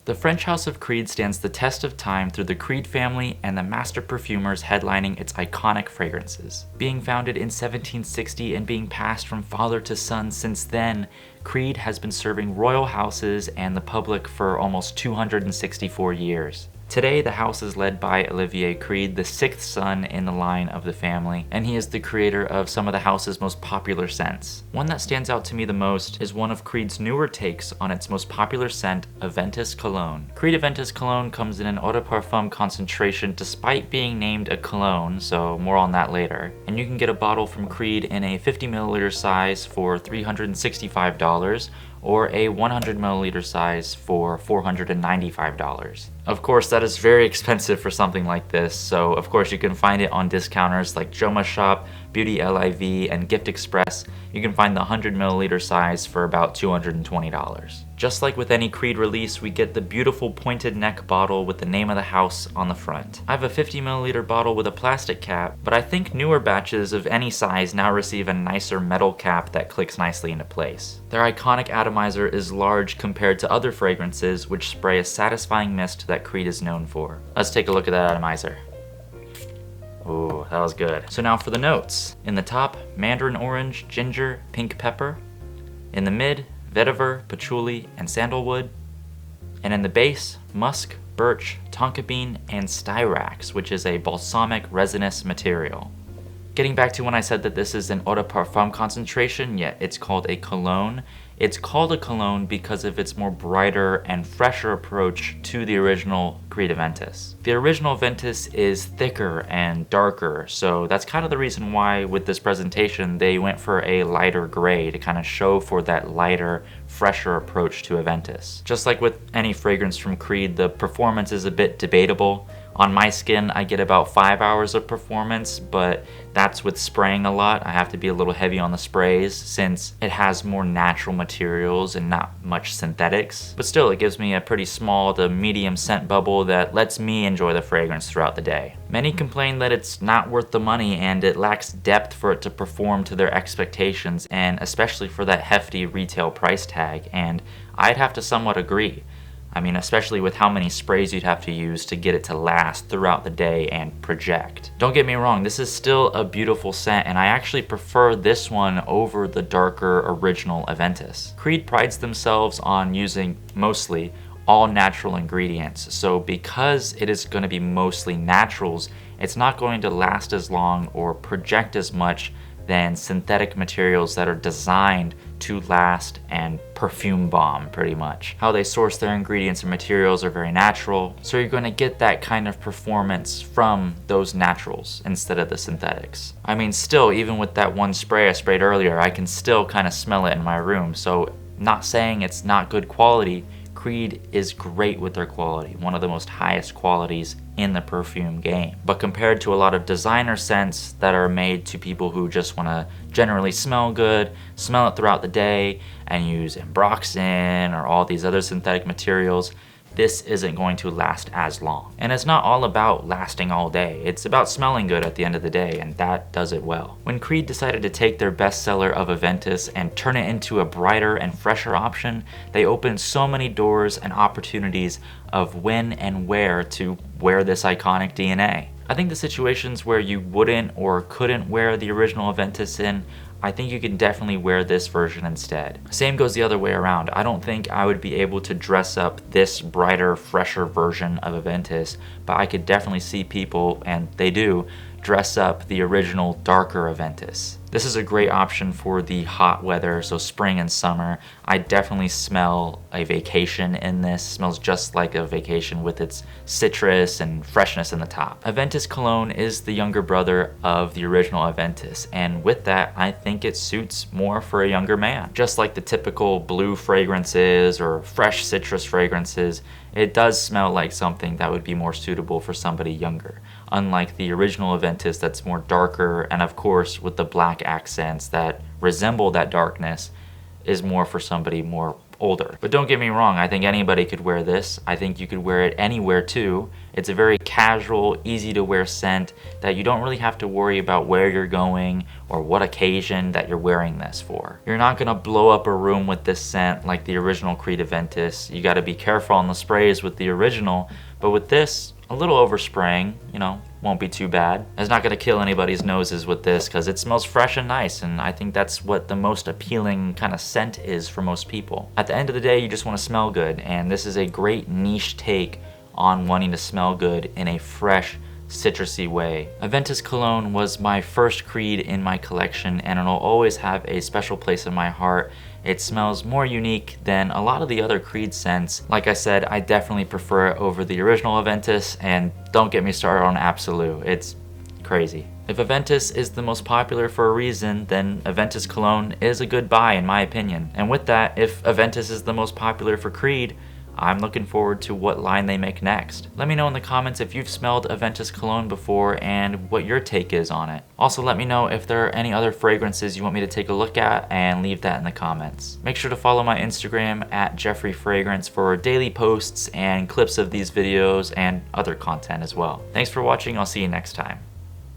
The French House of Creed stands the test of time through the Creed family and the master perfumers headlining its iconic fragrances. Being founded in 1760 and being passed from father to son since then, Creed has been serving royal houses and the public for almost 264 years. Today, the house is led by Olivier Creed, the sixth son in the line of the family, and he is the creator of some of the house's most popular scents. One that stands out to me the most is one of Creed's newer takes on its most popular scent, Aventus Cologne. Creed Aventus Cologne comes in an eau de parfum concentration despite being named a cologne, so more on that later. And you can get a bottle from Creed in a 50 milliliter size for $365, or a 100 milliliter size for $495. Of course, that is very expensive for something like this, so of course you can find it on discounters like Joma Shop, Beauty LIV, and Gift Express. You can find the 100 milliliter size for about $220. Just like with any Creed release, we get the beautiful pointed neck bottle with the name of the house on the front. I have a 50 milliliter bottle with a plastic cap, but I think newer batches of any size now receive a nicer metal cap that clicks nicely into place. Their iconic atomizer is large compared to other fragrances, which spray a satisfying mist that Creed is known for. Let's take a look at that atomizer. Ooh, that was good. So now for the notes. In the top, mandarin orange, ginger, pink pepper. In the mid, vetiver, patchouli, and sandalwood. And in the base, musk, birch, tonka bean, and styrax, which is a balsamic resinous material. Getting back to when I said that this is an eau de parfum concentration, yet it's called a cologne. It's called a cologne because of its more brighter and fresher approach to the original Creed Aventus. The original Aventus is thicker and darker, so that's kind of the reason why with this presentation they went for a lighter gray to kind of show for that lighter, fresher approach to Aventus. Just like with any fragrance from Creed, the performance is a bit debatable. On my skin, I get about 5 hours of performance, but that's with spraying a lot. I have to be a little heavy on the sprays since it has more natural materials and not much synthetics. But still, it gives me a pretty small to medium scent bubble that lets me enjoy the fragrance throughout the day. Many complain that it's not worth the money and it lacks depth for it to perform to their expectations, and especially for that hefty retail price tag, and I'd have to somewhat agree. I mean, especially with how many sprays you'd have to use to get it to last throughout the day and project. Don't get me wrong, this is still a beautiful scent, and I actually prefer this one over the darker original Aventus. Creed prides themselves on using mostly all natural ingredients, so because it is going to be mostly naturals, it's not going to last as long or project as much than synthetic materials that are designed to last and perfume bomb pretty much. How they source their ingredients and materials are very natural, so you're going to get that kind of performance from those naturals instead of the synthetics. I mean, still, even with that one spray I sprayed earlier, I can still kind of smell it in my room, so not saying it's not good quality. Creed is great with their quality, one of the most highest qualities in the perfume game. But compared to a lot of designer scents that are made to people who just want to generally smell good, smell it throughout the day, and use ambroxan or all these other synthetic materials, this isn't going to last as long. And it's not all about lasting all day. It's about smelling good at the end of the day, and that does it well. When Creed decided to take their bestseller of Aventus and turn it into a brighter and fresher option, they opened so many doors and opportunities of when and where to wear this iconic DNA. I think the situations where you wouldn't or couldn't wear the original Aventus in, I think you can definitely wear this version instead. Same goes the other way around. I don't think I would be able to dress up this brighter, fresher version of Aventus, but I could definitely see people, and they do, dress up the original darker Aventus. This is a great option for the hot weather, so spring and summer. I definitely smell a vacation in this. It smells just like a vacation with its citrus and freshness in the top. Aventus Cologne is the younger brother of the original Aventus, and with that, I think it suits more for a younger man. Just like the typical blue fragrances or fresh citrus fragrances, it does smell like something that would be more suitable for somebody younger. Unlike the original Aventus that's more darker, and of course with the black accents that resemble that darkness, is more for somebody more older. But don't get me wrong, I think anybody could wear this. I think you could wear it anywhere too. It's a very casual, easy to wear scent that you don't really have to worry about where you're going or what occasion that you're wearing this for. You're not gonna blow up a room with this scent like the original Creed Aventus. You gotta be careful on the sprays with the original, but with this, a little overspraying, you know, won't be too bad. It's not gonna kill anybody's noses with this because it smells fresh and nice, and I think that's what the most appealing kind of scent is for most people. At the end of the day, you just wanna smell good, and this is a great niche take on wanting to smell good in a fresh, citrusy way. Aventus Cologne was my first Creed in my collection, and it'll always have a special place in my heart. It smells more unique than a lot of the other Creed scents. Like I said, I definitely prefer it over the original Aventus, and don't get me started on Absolute. It's crazy. If Aventus is the most popular for a reason, then Aventus Cologne is a good buy in my opinion. And with that, if Aventus is the most popular for Creed, I'm looking forward to what line they make next. Let me know in the comments if you've smelled Aventus Cologne before and what your take is on it. Also let me know if there are any other fragrances you want me to take a look at, and leave that in the comments. Make sure to follow my Instagram at Jeffrey Fragrance for daily posts and clips of these videos and other content as well. Thanks for watching, I'll see you next time.